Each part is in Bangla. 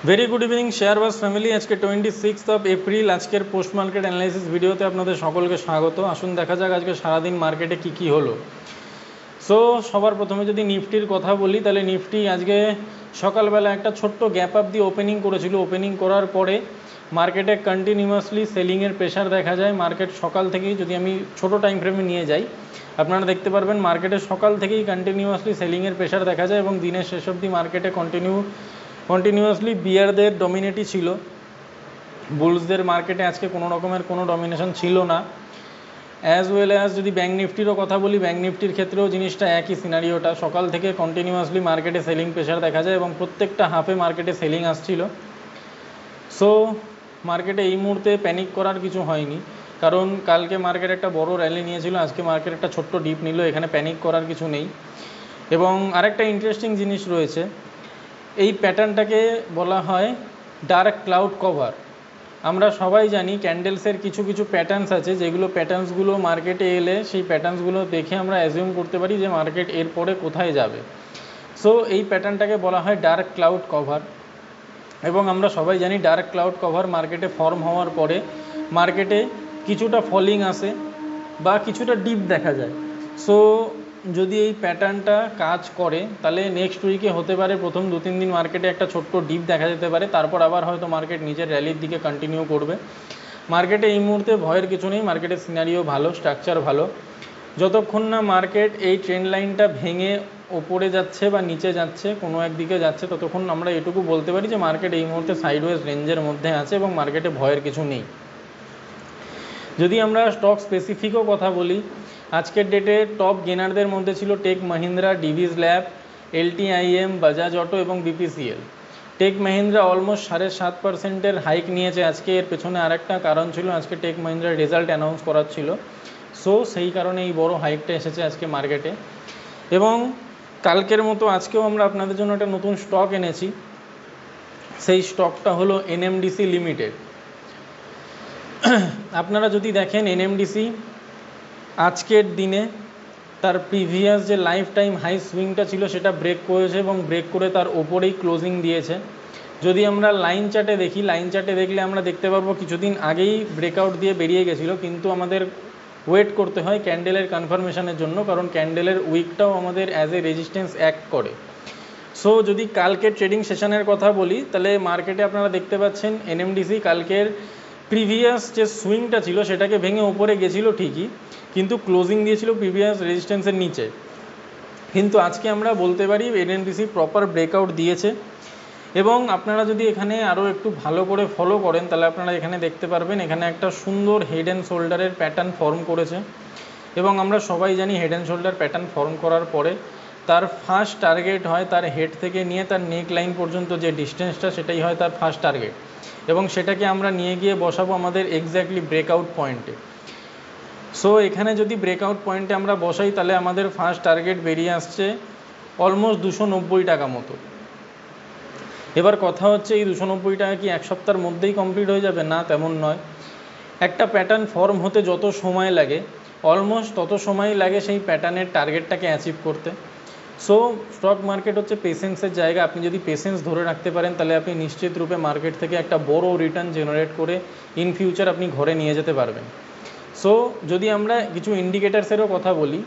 Very good evening Sharebaz family. আজকে 26 এপ্রিল, আজকের পোস্ট মার্কেট অ্যানালাইসিস ভিডিওতে আপনাদের সকলকে স্বাগত। আসুন দেখা যাক আজকে সারাদিন মার্কেটে কি হলো। সো সবার প্রথমে যদি নিফটির কথা বলি, তাহলে নিফটি আজকে সকালবেলা একটা ছোট্ট গ্যাপ আপ দিয়ে ওপেনিং করেছিল। ওপেনিং করার পরে মার্কেটে কন্টিনিউয়াসলি সেলিংয়ের প্রেশার দেখা যায়। মার্কেট সকাল থেকেই, যদি আমি ছোটো টাইম ফ্রেমে নিয়ে যাই, আপনারা দেখতে পারবেন মার্কেটে সকাল থেকেই কন্টিনিউয়াসলি সেলিংয়ের প্রেশার দেখা যায় এবং দিনের শেষ অবধি মার্কেটে কন্টিনিউয়াসলি বিয়ারদের ডমিনেটই ছিল। বুলসদের মার্কেটে আজকে কোনো রকমের কোনো ডমিনেশন ছিল না। অ্যাজ ওয়েল অ্যাজ যদি ব্যাঙ্ক নিফটিরও কথা বলি, ব্যাঙ্ক নিফটির ক্ষেত্রেও জিনিসটা একই সিনারিওটা। সকাল থেকে কন্টিনিউয়াসলি মার্কেটে সেলিং প্রেশার দেখা যায় এবং প্রত্যেকটা হাফে মার্কেটে সেলিং আসছিল। সো মার্কেটে এই মুহূর্তে প্যানিক করার কিছু হয়নি, কারণ কালকে মার্কেট একটা বড় র্যালি নিয়েছিল, আজকে মার্কেট একটা ছোট্ট ডিপ নিল, এখানে প্যানিক করার কিছু নেই। এবং আরেকটা ইন্টারেস্টিং জিনিস রয়েছে, এই প্যাটার্নটাকে বলা হয় ডার্ক ক্লাউড কভার। আমরা সবাই জানি ক্যান্ডেলসের কিছু প্যাটার্নস আছে, যেগুলো প্যাটার্নসগুলো মার্কেটে এলে সেই প্যাটার্নসগুলো দেখে আমরা অ্যাজিউম করতে পারি যে মার্কেট এরপরে কোথায় যাবে। সো এই প্যাটার্নটাকে বলা হয় ডার্ক ক্লাউড কভার। এবং আমরা সবাই জানি ডার্ক ক্লাউড কভার মার্কেটে ফর্ম হওয়ার পরে মার্কেটে কিছুটা ফলিং আসে বা কিছুটা ডিপ দেখা যায়। সো যদি এই প্যাটার্নটা কাজ করে, তাহলে নেক্সট উইকে হতে পারে প্রথম 2-3 দিন মার্কেটে একটা ছোট্ট ডিপ দেখা যেতে পারে, তারপর আবার হয়তো মার্কেট নিজের র্যালির দিকে কন্টিনিউ করবে। মার্কেটে এই মুহূর্তে ভয়ের কিছু নেই, মার্কেটের সিনারিও ভালো, স্ট্রাকচার ভালো। যতক্ষণ না মার্কেট এই ট্রেন্ড লাইনটা ভেঙে ওপরে যাচ্ছে বা নিচে যাচ্ছে, কোনো একদিকে যাচ্ছে, ততক্ষণ আমরা এটুকু বলতে পারি যে মার্কেট এই মুহূর্তে সাইডওয়েজ রেঞ্জের মধ্যে আছে এবং মার্কেটে ভয়ের কিছু নেই। যদি আমরা স্টক স্পেসিফিকও কথা বলি, আজকের ডেটে টপ গেনারদের মধ্যে ছিল Tech Mahindra, Divi's Lab, LTIM, Bajaj Auto এবং BPCL। Tech Mahindra almost 7.5% hike নিয়েছে আজকে। এর পেছনে আরেকটা কারণ ছিল, আজকে টেক মহিন্দ্রার রেজাল্ট অ্যানাউন্স করার ছিল। সো সেই কারণে এই বড় হাইকটা এসেছে আজকে মার্কেটে। এবং কালকের মতো আজকেও আমরা আপনাদের জন্য একটা নতুন স্টক এনেছি। সেই স্টকটা হলো NMDC লিমিটেড। আপনারা যদি দেখেন, NMDC আজকের দিনে তার প্রিভিয়াস যে লাইফ টাইম হাই সুইংটা ছিল সেটা ব্রেক করেছে এবং ব্রেক করে তার ওপরেই ক্লোজিং দিয়েছে। যদি আমরা লাইন চার্টে দেখি, লাইন চার্টে দেখলে আমরা দেখতে পারবো কিছুদিন আগেই ব্রেকআউট দিয়ে বেরিয়ে গেছিলো, কিন্তু আমাদের ওয়েট করতে হয় ক্যান্ডেলের কনফার্মেশনের জন্য, কারণ ক্যান্ডেলের উইকটাও আমাদের অ্যাজ এ রেজিস্ট্যান্স অ্যাক্ট করে। সো যদি কালকের ট্রেডিং সেশনের কথা বলি, তাহলে মার্কেটে আপনারা দেখতে পাচ্ছেন NMDC কালকের প্রিভিয়াস যে সুইংটা ছিল সেটাকে ভেঙে ওপরে গেছিলো ঠিকই, কিন্তু ক্লোজিং দিয়েছিল প্রিভিয়াস রেজিস্ট্যান্সের নিচে। কিন্তু আজকে আমরা বলতে পারি NMDC প্রপার ব্রেকআউট দিয়েছে। এবং আপনারা যদি এখানে আরও একটু ভালো করে ফলো করেন, তাহলে আপনারা এখানে দেখতে পারবেন এখানে একটা সুন্দর হেড অ্যান্ড শোল্ডারের প্যাটার্ন ফর্ম করেছে। এবং আমরা সবাই জানি head and shoulder pattern form করার পরে তার ফার্স্ট টার্গেট হয় তার হেড থেকে নিয়ে তার নেক লাইন পর্যন্ত যে ডিস্টেন্সটা, সেটাই হয় তার ফার্স্ট টার্গেট। এবং সেটাকে আমরা নিয়ে গিয়ে বসাবো আমাদের এক্স্যাক্টলি ব্রেকআউট পয়েন্টে। সো এখানে যদি ব্রেকআউট পয়েন্টে আমরা বসাই, তাহলে আমাদের ফার্স্ট টার্গেট বেরিয়ে আসছে অলমোস্ট 290 টাকা মতো। এবার কথা হচ্ছে, এই 290 টাকা কি এক সপ্তাহের মধ্যেই কমপ্লিট হয়ে যাবে? না, তেমন নয়। একটা প্যাটার্ন ফর্ম হতে যত সময় লাগে, অলমোস্ট তত সময় লাগে সেই প্যাটার্নের টার্গেটটাকে অ্যাচিভ করতে। সো স্টক মার্কেট হচ্ছে পেশেন্সের জায়গা। আপনি যদি পেশেন্স ধরে রাখতে পারেন, তাহলে আপনি নিশ্চিত রূপে মার্কেট থেকে একটা বড় রিটার্ন জেনারেট করে ইন ফিউচার আপনি ঘরে নিয়ে যেতে পারবেন। সো যদি আমরা কিছু ইন্ডিকেটার্সেরও কথা বলি,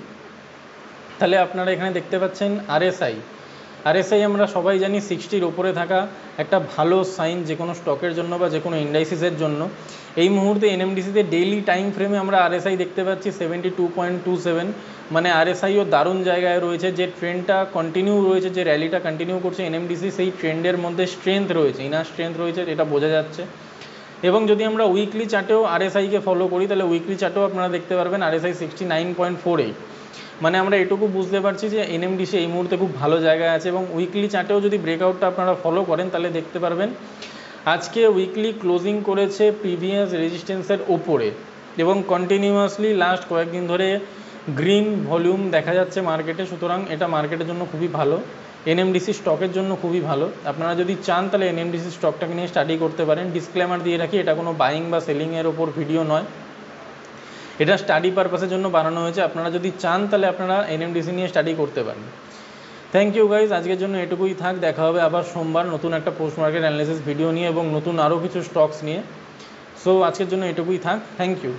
তাহলে আপনারা এখানে দেখতে পাচ্ছেন RSI আমরা সবাই জানি 60-র ওপরে থাকা একটা ভালো সাইন যে কোনো স্টকের জন্য বা যে কোনো ইন্ডাইসিসের জন্য। এই মুহূর্তে NMDCতে ডেইলি টাইম ফ্রেমে আমরা RSI দেখতে পাচ্ছি 72.27, মানে RSIও দারুণ জায়গায় রয়েছে। যে ট্রেন্ডটা কন্টিনিউ রয়েছে, যে র্যালিটা কন্টিনিউ করছে NMDC, সেই ট্রেন্ডের মধ্যে স্ট্রেংথ রয়েছে, ইনার স্ট্রেংথ রয়েছে, এটা বোঝা যাচ্ছে। এবং যদি আমরা উইকলি চার্টেও RSIকে ফলো করি, তাহলে উইকলি চার্টেও আপনারা দেখতে পারবেন RSI 69.48, মানে আমরা এটুকু বুঝতে পারছি যে NMDC এই মুহূর্তে খুব ভালো জায়গায় আছে। এবং উইকলি চার্টেও যদি ব্রেকআউটটা আপনারা ফলো করেন, তাহলে দেখতে পারবেন আজকে উইকলি ক্লোজিং করেছে প্রিভিয়াস রেজিস্ট্যান্সের ওপরে এবং কন্টিনিউয়াসলি লাস্ট কয়েকদিন ধরে গ্রিন ভলিউম দেখা যাচ্ছে মার্কেটে। সুতরাং এটা মার্কেটের জন্য খুবই ভালো, NMDC স্টকের জন্য খুবই ভালো। আপনারা যদি চান তাহলে NMDC স্টকটাকে নিয়ে স্টাডি করতে পারেন। ডিসক্লেমার দিয়ে রাখি, এটা কোনো বাইং বা সেলিংয়ের ওপর ভিডিও নয়, এটা স্টাডি পারপাসের জন্য বানানো হয়েছে। আপনারা যদি চান তাহলে আপনারা NMDC নিয়ে স্টাডি করতে পারেন। থ্যাংক ইউ গাইজ, আজকের জন্য এটুকুই থাক। দেখা হবে আবার সোমবার নতুন একটা পোস্ট মার্কেট অ্যানালিসিস ভিডিও নিয়ে এবং নতুন আরও কিছু স্টকস নিয়ে। সো আজকের জন্য এটুকুই থাক। Thank you.